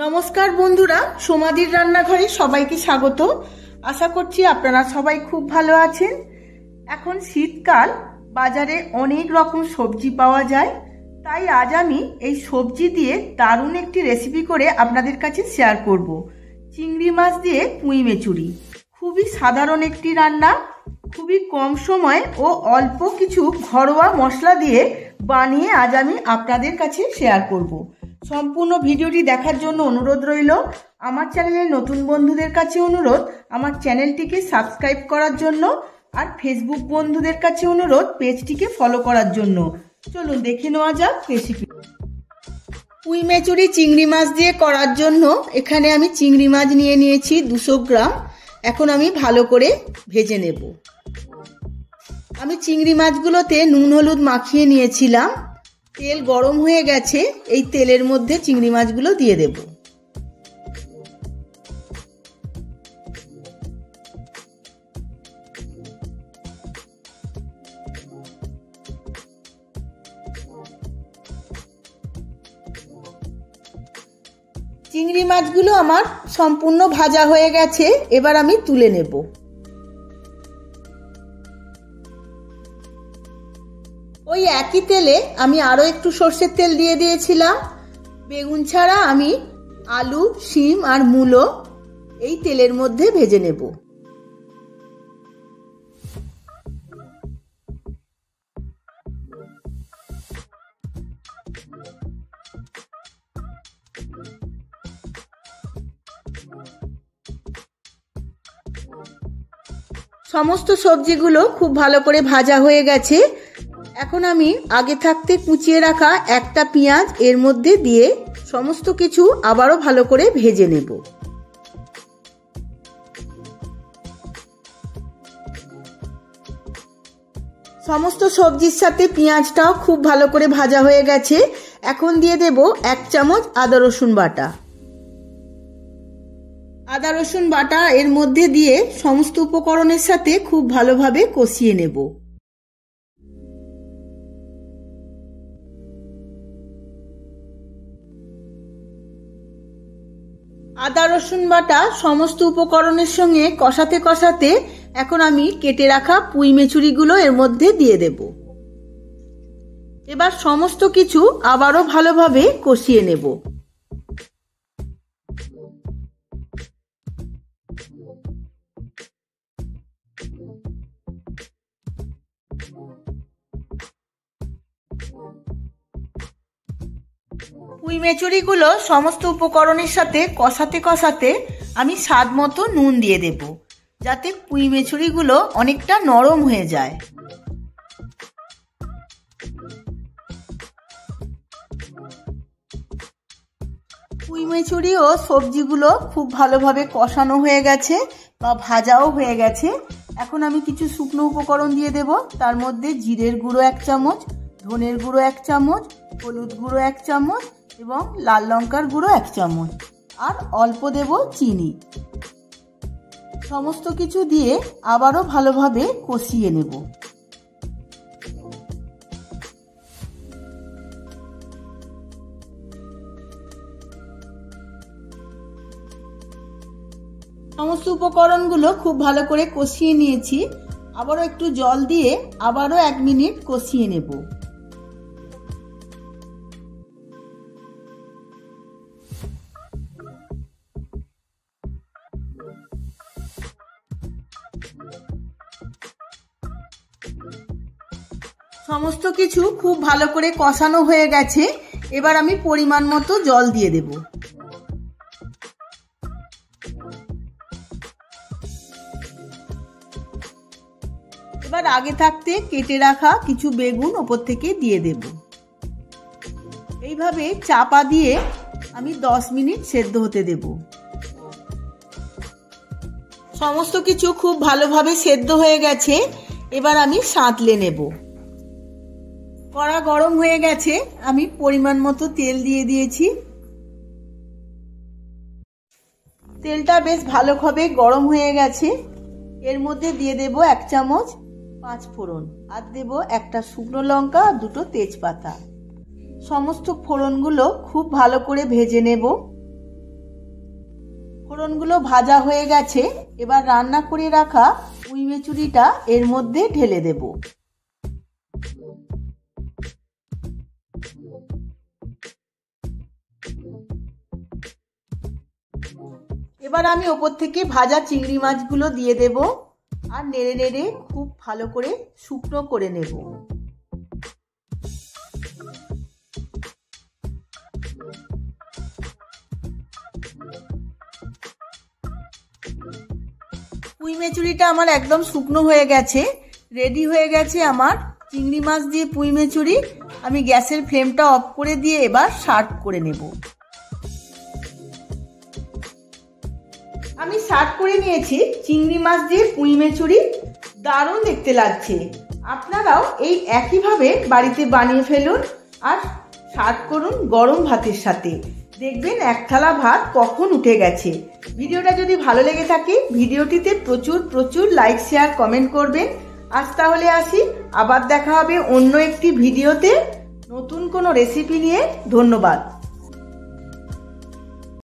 নমস্কার বন্ধুরা, সোমাদির রান্নাঘরে সবাইকে স্বাগত। আশা করছি আপনারা সবাই খুব ভালো আছেন। এখন শীতকাল, বাজারে অনেক রকম সবজি পাওয়া যায়, তাই আজ আমি এই সবজি দিয়ে দারুণ একটি রেসিপি করে আপনাদের কাছে শেয়ার করব। চিংড়ি মাছ দিয়ে পুঁই মেচুরি। খুবই সাধারণ একটি রান্না, খুবই কম সময় ও অল্প কিছু ঘরোয়া মশলা দিয়ে বানিয়ে আজ আমি আপনাদের কাছে শেয়ার করব। সম্পূর্ণ ভিডিওটি দেখার জন্য অনুরোধ রইল। আমার চ্যানেলের নতুন বন্ধুদের কাছে অনুরোধ আমার চ্যানেলটিকে সাবস্ক্রাইব করার জন্য, আর ফেসবুক বন্ধুদের কাছে অনুরোধ পেজটিকে ফলো করার জন্য। চলুন দেখে নেওয়া যাক রেসিপি। পুঁই মেচুরি চিংড়ি মাছ দিয়ে করার জন্য এখানে আমি চিংড়ি মাছ নিয়ে নিয়েছি 200 গ্রাম। এখন আমি ভালো করে ভেজে নেব। আমি চিংড়ি মাছগুলোতে নুন হলুদ মাখিয়ে নিয়েছিলাম। তেল গরম হয়ে গেছে, এই তেলের মধ্যে চিংড়ি মাছগুলো দিয়ে দেব। চিংড়ি মাছগুলো আমার সম্পূর্ণ ভাজা হয়ে গেছে, এবার আমি তুলে নেব। ওই একই তেলে আমি আরো একটু সর্ষের তেল দিয়ে দিয়েছিলাম। বেগুন ছাড়া আমি আলু, শিম আর মূলো এই তেলের মধ্যে ভেজে নেব। সমস্ত সবজিগুলো খুব ভালো করে ভাজা হয়ে গেছে। এখন আমি আগে থাকতে কুচিয়ে রাখা একটা পেঁয়াজ এর মধ্যে দিয়ে সমস্ত কিছু আবারও ভালো করে ভেজে নেব। সমস্ত সবজির সাথে পেঁয়াজটাও খুব ভালো করে ভাজা হয়ে গেছে। এখন দিয়ে দেব 1 চামচ আদা রসুন বাটা। আদা রসুন বাটা এর মধ্যে দিয়ে সমস্ত উপকরণের সাথে খুব ভালোভাবে কষিয়ে নেব। আদা রসুন বাটা সমস্ত উপকরণের সঙ্গে কষাতে কষাতে এখন আমি কেটে রাখা পুঁই মেচুরিগুলো এর মধ্যে দিয়ে দেব। এবার সমস্ত কিছু আবারও ভালোভাবে কষিয়ে নেব। পুঁই মেচুরিগুলো সমস্ত উপকরণের সাথে কষাতে কষাতে আমি স্বাদ মতো নুন দিয়ে দেব, যাতে পুঁই মেচুরিগুলো অনেকটা নরম হয়ে যায়। পুঁই মেচুরি ও সবজিগুলো খুব ভালোভাবে কষানো হয়ে গেছে বা ভাজাও হয়ে গেছে। এখন আমি কিছু শুকনো উপকরণ দিয়ে দেব। তার মধ্যে জিরের গুঁড়ো 1 চামচ, ধনের গুঁড়ো 1 চামচ, হলুদ গুঁড়ো 1 চামচ এবং লাল লঙ্কার গুঁড়ো 1 চামচ, আর অল্প দেব চিনি। সমস্ত কিছু দিয়ে আবারও ভালোভাবে কষিয়ে নেব। সমস্ত উপকরণগুলো খুব ভালো করে কষিয়ে নিয়েছি। আবারও একটু জল দিয়ে আবারও 1 মিনিট কষিয়ে নেব। সমস্ত কিছু খুব ভালো করে কষানো হয়ে গেছে। এবার আমি পরিমাণ মতো জল দিয়ে দেব। এবার আগে থাকতে কেটে রাখা কিছু বেগুন ওপর থেকে দিয়ে দেব। এইভাবে চাপা দিয়ে আমি 10 মিনিট সেদ্ধ হতে দেব। সমস্ত কিছু খুব ভালোভাবে সেদ্ধ হয়ে গেছে। এবার আমি সাঁতলে নেব। কড়া গরম হয়ে গেছে, আমি পরিমাণ মতো তেল দিয়ে দিয়েছি। তেলটা বেশ ভালোভাবে গরম হয়ে গেছে। এর মধ্যে দিয়ে দেব 1 চামচ 5 ফোড়ন, আর দেব একটা শুকনো লঙ্কা আর 2টো তেজপাতা। সমস্ত ফোড়নগুলো খুব ভালো করে ভেজে নেব। ফোড়নগুলো ভাজা হয়ে গেছে, এবার রান্না করে রাখা পুঁই মেচুরিটা এর মধ্যে ঢেলে দেব। এবার আমি ওপর থেকে ভাজা চিংড়ি মাছগুলো দিয়ে দেব আর নেড়ে নেড়ে খুব ভালো করে শুকনো করে নেব। পুঁই মেচুরিটা আমার একদম শুকনো হয়ে গেছে, রেডি হয়ে গেছে আমার চিংড়ি মাছ দিয়ে পুঁই মেচুরি। আমি গ্যাসের ফ্লেমটা অফ করে দিয়ে এবার সার্ভ করে নেব। আমি সার্ভ করে নিয়েছি চিংড়ি মাছ দিয়ে পুঁই মেচুরি, দারুণ দেখতে লাগছে। আপনারাও এই একইভাবে বাড়িতে বানিয়ে ফেলুন আর সার্ভ করুন গরম ভাতের সাথে। দেখবেন এক থালা ভাত কখন উঠে গেছে। ভিডিওটা যদি ভালো লেগে থাকে ভিডিওটিতে প্রচুর লাইক শেয়ার কমেন্ট করবেন। আজ তাহলে আসি, আবার দেখা হবে অন্য একটি ভিডিওতে নতুন কোনো রেসিপি নিয়ে। ধন্যবাদ।